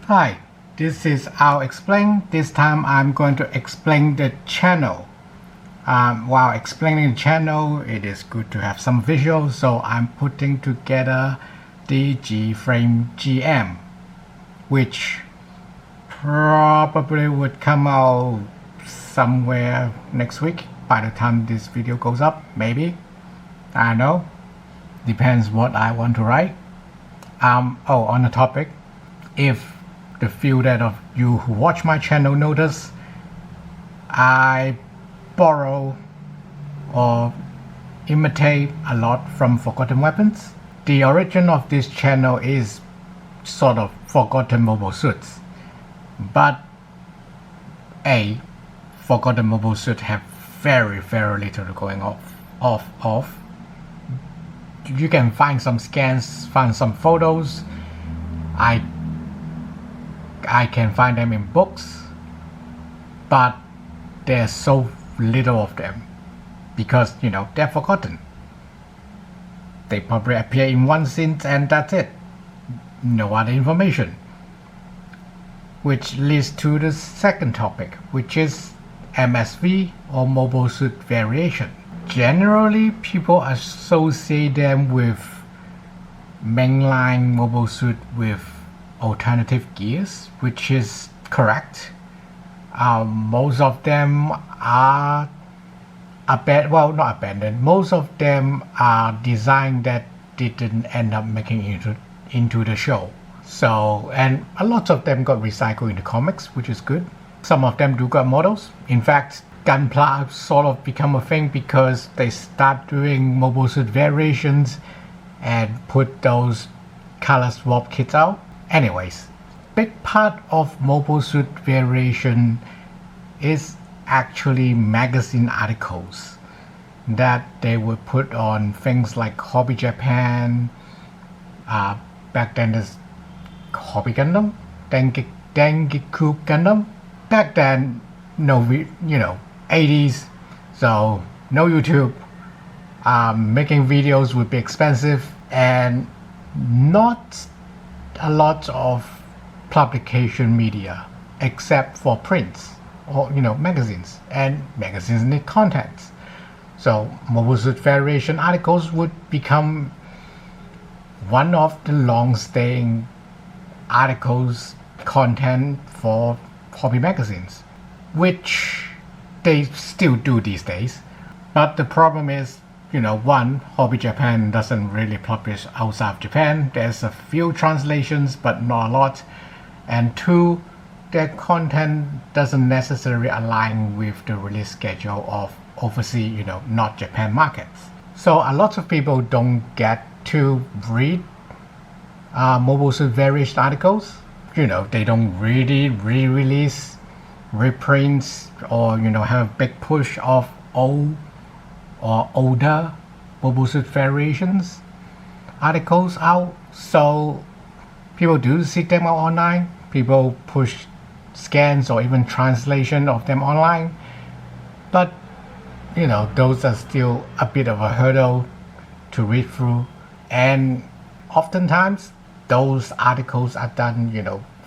Hi, this is Alexplain. This time I'm going to explain the channel. While explaining the channel, it is good to have some visuals, so I'm putting together the Gframe GM, which probably would come out somewhere next week by the time this video goes up, maybe. I don't know. Depends what I want to write. On the topic, if the few that of you who watch my channel notice, I borrow or imitate a lot from Forgotten Weapons. The origin of this channel is sort of Forgotten Mobile Suits, but Forgotten Mobile Suit have very little going off. You can find some scans, find some photos. I can find them in books, but there's so little of them because they're forgotten. They probably appear in one scene and that's it. No other information. Which leads to the second topic, which is MSV or mobile suit variation. Generally, people associate them with mainline mobile suit with alternative gears, which is correct. Most of them are not abandoned. Most of them are designs that didn't end up making into the show. So, and a lot of them got recycled into comics, which is good. Some of them do got models. In fact, Gunpla sort of become a thing because they start doing mobile suit variations and put those color swap kits out. Anyways, big part of mobile suit variation is actually magazine articles that they would put on things like Hobby Japan. Back then there's Hobby Gundam, Dengiku Gundam. Back then, 80s, so no YouTube. Making videos would be expensive and not a lot of publication media except for prints or magazines, and magazines need content. So mobile suit variation articles would become one of the long-staying articles content for hobby magazines, which they still do these days. But the problem is, one, Hobby Japan doesn't really publish outside of Japan. There's a few translations, but not a lot. And two, their content doesn't necessarily align with the release schedule of overseas, not Japan markets. So a lot of people don't get to read mobile suit variation articles. They don't really re-release, reprints, or have a big push of old or older mobile suit variations articles out. So people do see them out online. People push scans or even translation of them online. But those are still a bit of a hurdle to read through. And oftentimes those articles are done,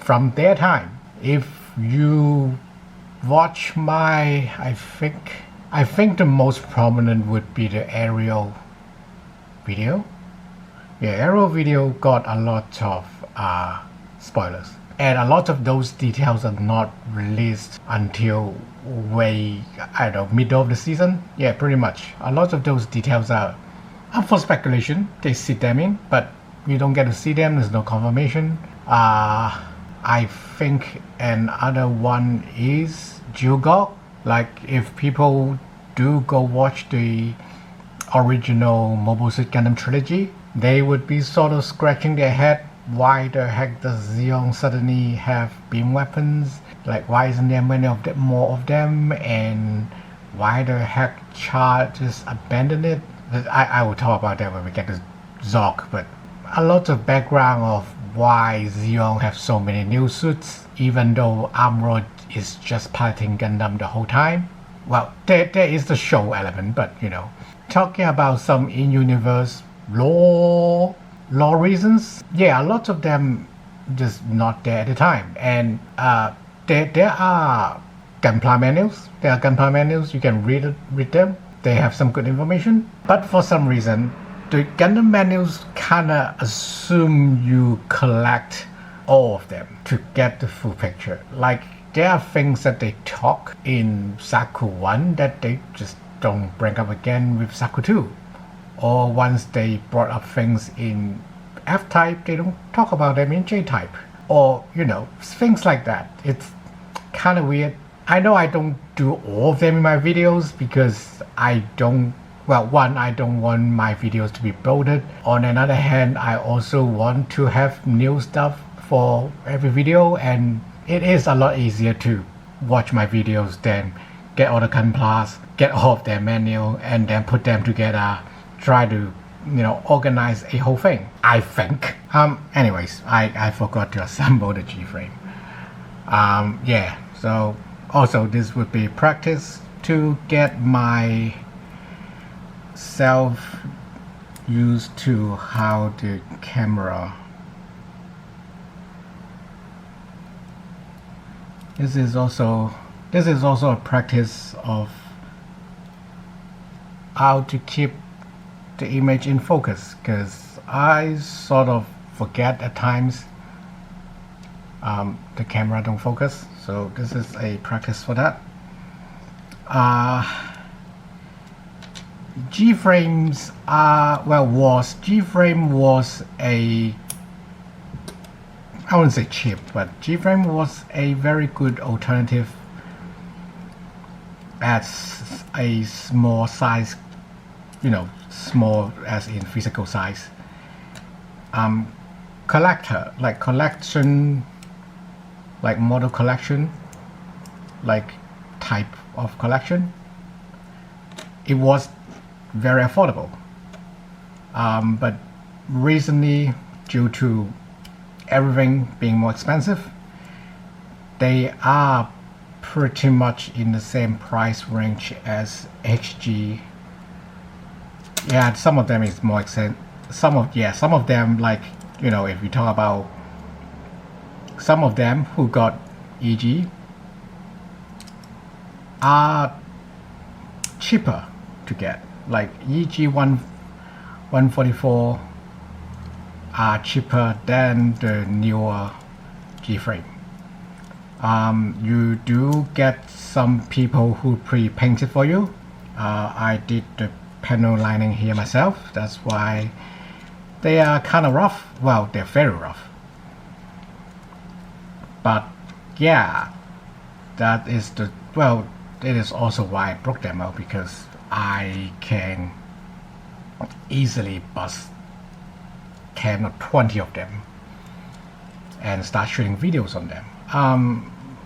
from their time. If you watch my, I think the most prominent would be the aerial video. Yeah, aerial video got a lot of spoilers. And a lot of those details are not released until middle of the season. Yeah, pretty much. A lot of those details are up for speculation. They sit them in, but you don't get to see them. There's no confirmation. I think another one is Geogog. Like, if people do go watch the original Mobile Suit Gundam trilogy, they would be sort of scratching their head. Why the heck does Zeon suddenly have beam weapons? Like, why isn't there more of them? And why the heck Char just abandoned it? I will talk about that when we get to Zog, but a lot of background of why Zeon have so many new suits, even though Amuro is just piloting Gundam the whole time. Well, there is the show element, but talking about some in-universe lore reasons, yeah, a lot of them just not there at the time. And there are gunpla manuals. There are gunpla manuals. You can read them. They have some good information. But for some reason, the Gundam manuals kinda assume you collect all of them to get the full picture. Like there are things that they talk in Saku 1 that they just don't bring up again with Saku 2. Or once they brought up things in F-type, they don't talk about them in J-type. Or, things like that. It's kind of weird. I know I don't do all of them in my videos because I don't want my videos to be bloated. On another hand, I also want to have new stuff for every video, and it is a lot easier to watch my videos than get all the gunplas, get all of their manual, and then put them together, try to organize a whole thing, I think. Anyways, I forgot to assemble the Gframe. Yeah, so also this would be practice to get my self used to how the camera. This is also a practice of how to keep the image in focus, because I sort of forget at times the camera don't focus. So this is a practice for that. Gframes Gframe was a, I wouldn't say cheap, but Gframe was a very good alternative as a small size, small as in physical size, collection, like model collection, like type of collection. It was very affordable, but recently, due to everything being more expensive, they are pretty much in the same price range as HG. Yeah, some of them is more expensive. Some of them, like if you talk about some of them who got EG, are cheaper to get. Like EG 144 are cheaper than the newer Gframe. You do get some people who pre-paint it for you. I did the panel lining here myself. That's why they are kind of rough. Well, they're very rough. But yeah, that is it is also why I broke them out, because I can easily bust 10 or 20 of them and start shooting videos on them.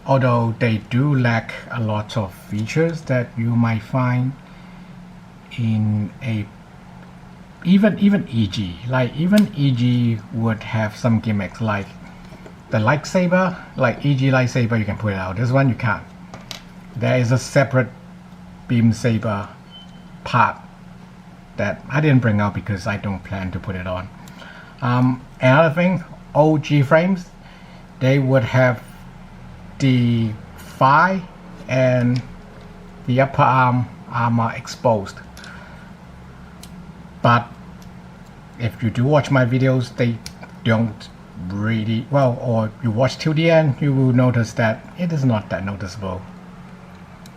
Although they do lack a lot of features that you might find in even EG. Like even EG would have some gimmicks, like the lightsaber, like EG lightsaber, you can put it out. This one you can't. There is a separate beam saber part that I didn't bring out because I don't plan to put it on. Another thing, old Gframes, they would have the thigh and the upper arm armor exposed. But if you do watch my videos, they don't really well, or you watch till the end, you will notice that it is not that noticeable,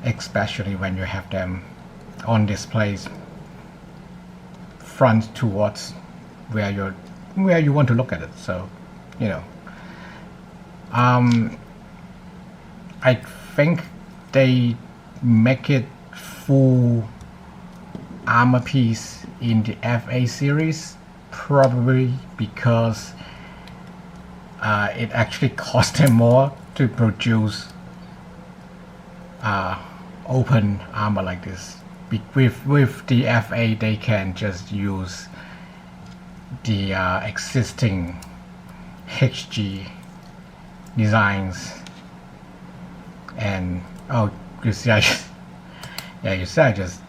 especially when you have them on displays front towards where you want to look at it. So I think they make it full armor piece in the FA series, probably because it actually cost them more to produce open armor like this. With the FA, they can just use the existing HG designs, and you see I just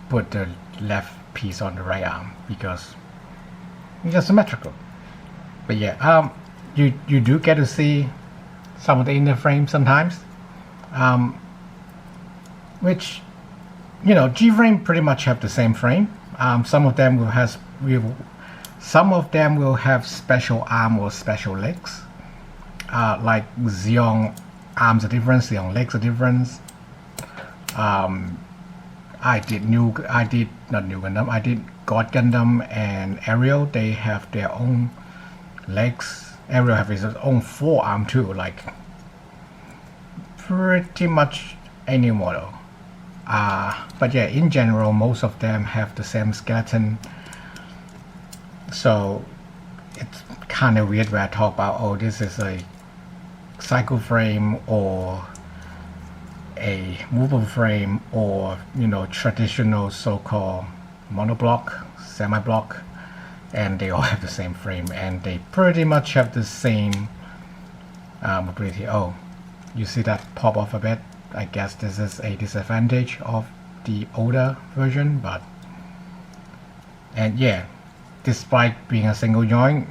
put the left piece on the right arm because it's symmetrical. But yeah, you do get to see some of the inner frame sometimes, which Gframe pretty much have the same frame. Some of them will have special arm or special legs. Like Xeon arms are different, Xeon legs are different. I did God Gundam and Ariel. They have their own legs. Ariel have his own forearm too, like pretty much any model. But yeah, in general, most of them have the same skeleton. So it's kind of weird when I talk about, oh, this is a cycle frame or a movable frame, or traditional so-called monoblock, semi-block, and they all have the same frame and they pretty much have the same mobility. Oh, you see that pop off a bit? I guess this is a disadvantage of the older version, and yeah, despite being a single joint,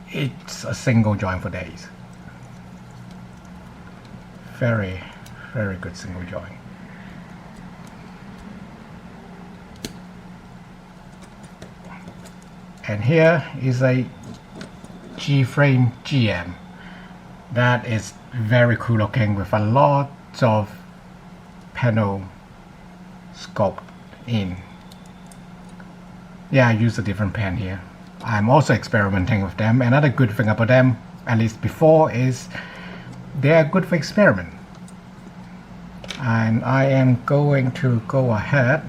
it's a single joint for days. Very, very good single joint. And here is a Gframe GM that is very cool looking with a lot of panel sculpt in. Yeah, I use a different pen here. I'm also experimenting with them. Another good thing about them, at least before, is they are good for experiment. And I am going to go ahead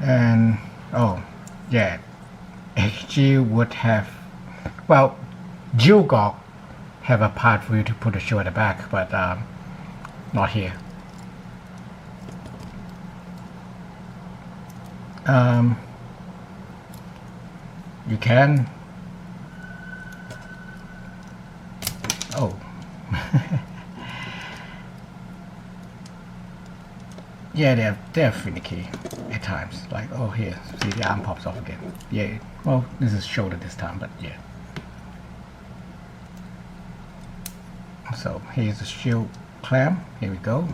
and, oh yeah, HG would have, well, Geogog have a part for you to put a shoe at the back, but not here. You can, oh yeah, they're finicky at times. Like, oh, here, see, the arm pops off again. Yeah, well, this is shoulder this time, but yeah. So here's the shield clamp. Here we go.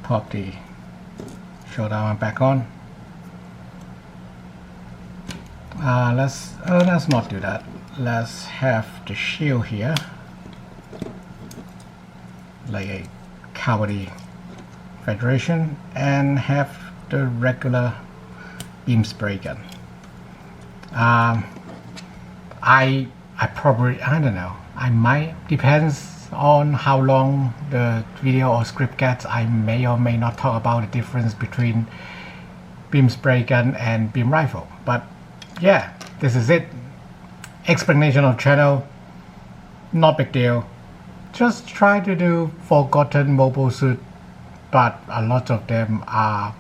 Pop the shoulder arm back on. Let's not do that. Let's have the shield here, like a cavalry federation, and have the regular beam spray gun. I don't know. I might, depends on how long the video or script gets. I may or may not talk about the difference between beam spray gun and beam rifle. But yeah, this is it. Explanation of channel. Not big deal. Just try to do forgotten mobile suit, but a lot of them are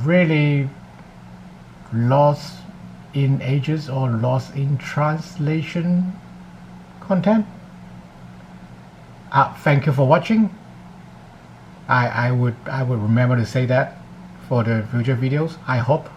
really lost in ages or lost in translation content. Thank you for watching. I would remember to say that for the future videos. I hope